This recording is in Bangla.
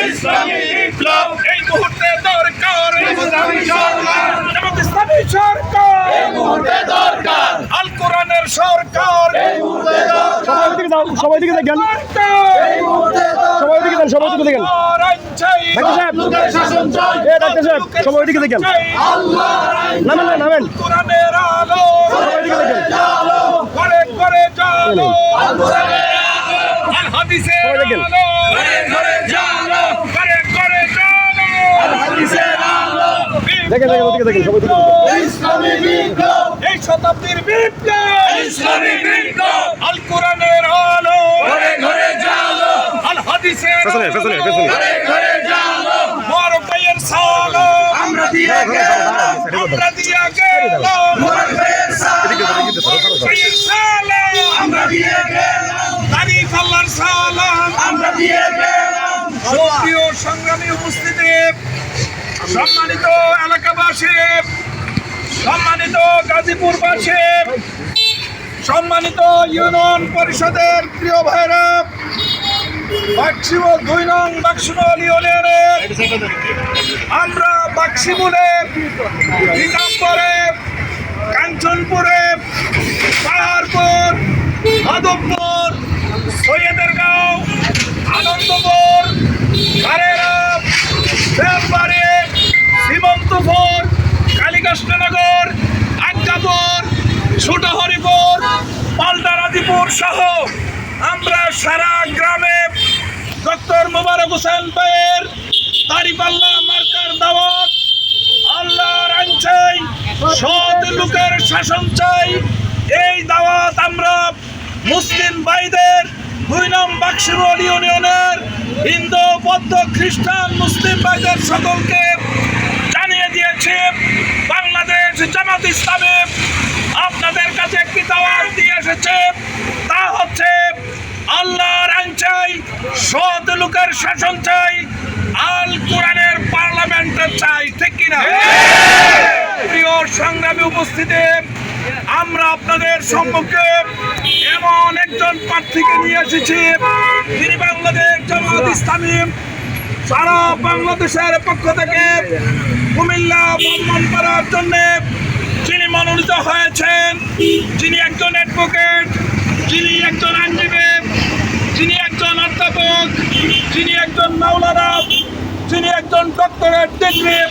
ইসলামী বিপ্লব এই মুহূর্তে দরকার ইসলামী সরকার এই মুহূর্তে দরকার আল কোরআনের সরকার এই মুহূর্তে দরকার সবাই দিকে দেখেন এই মুহূর্তে সবাই দিকে দেখেন সবাই দিকে দেখেন ডাক্তার সাহেব লোকের শাসন চাই ডাক্তার সাহেব সবাই দিকে দেখেন আল্লাহর আইন নামেন নামেন কোরআনের আলো সবাই দিকে দেখেন ঘরে ঘরে জালো আল কোরআনের আলো আল হাদিসের সবাই দেখেন। আলো ঘরে ঘরে জালো ঘরে ঘরে জালো আল হাদিসের আলো দেখেন ওদিকে দেখেন সবাই দিকে দেখেন ইসলামী বিপ্লব এই শতাব্দীর বিপ্লব ইসলামী বিপ্লব আল কোরআনের আলো ঘরে ঘরে জালো আল হাদিসের পেছনে পেছনে পেছনে ঘরে ঘরে জালো মোবারক ভাইয়ের সালো আমরা দিয়ে গেলাম আমরা দিয়ে গেলাম মোবারক ভাইয়ের সালো ভাইয়ের সালো আমরা দিয়ে গেলাম তারিখ আল্লাহর সালাম আমরা দিয়ে গেলাম প্রিয় সংগ্রামী উপস্থিতি সম্মানিত এলাকাবাসী সম্মানিত গাজীপুরবাসী সম্মানিত ইউনিয়ন পরিষদের প্রিয় ভাইরা বাক্সিমুল 2 নং বাক্সিমুল ইউনিয়নের আমরা বাক্সিমুলে নিজামপুরে কাঞ্চনপুরে পাহাড়পুর আদমপুর সৈয়দেরগাঁও আনন্দপুর কারেরা দেববাড়ি সীমন্তপুর কালীকৃষ্ণনগর আজ্ঞাপুর ছোটহরিপুর পাল্টারাজিপুর সহ আমরা সারা গ্রামে ডক্টর মোবারক হোসেন ভাইয়ের দাঁড়িপাল্লা মার্কার দাওয়াত আল্লাহর আইন চাই সৎ লোকের শাসন চাই এই দাওয়াত আমরা মুসলিম ভাইদের 2 নং বাক্সিমুল ইউনিয়নের হিন্দু বৌদ্ধ খ্রিস্টান মুসলিম ভাইদের সকলকে জানিয়ে দিয়েছে বাংলাদেশ জামাত ইসলামী আপনাদের কাছে একটি দাওয়াত দিয়ে এসেছে তা হচ্ছে আল্লাহর আইন চাই সৎ লোকের শাসন চাই আল কোরআনের পার্লামেন্টে চাই ঠিক কিনা প্রিয় সংগ্রামী উপস্থিতি আমরা আপনাদের সম্মুখে এমন একজন প্রার্থীকে নিয়ে এসেছি তিনি বাংলাদেশ জামাত ইসলামী সারা বাংলাদেশের পক্ষ থেকে কুমিল্লা ব্রাহ্মণপাড়ার জন্য যিনি মনোনীত হয়েছেন যিনি একজন অ্যাডভোকেট যিনি একজন আইনজীবী যিনি একজন অধ্যাপক যিনি একজন মাওলানা যিনি একজন ডক্টরেট ডিগ্রি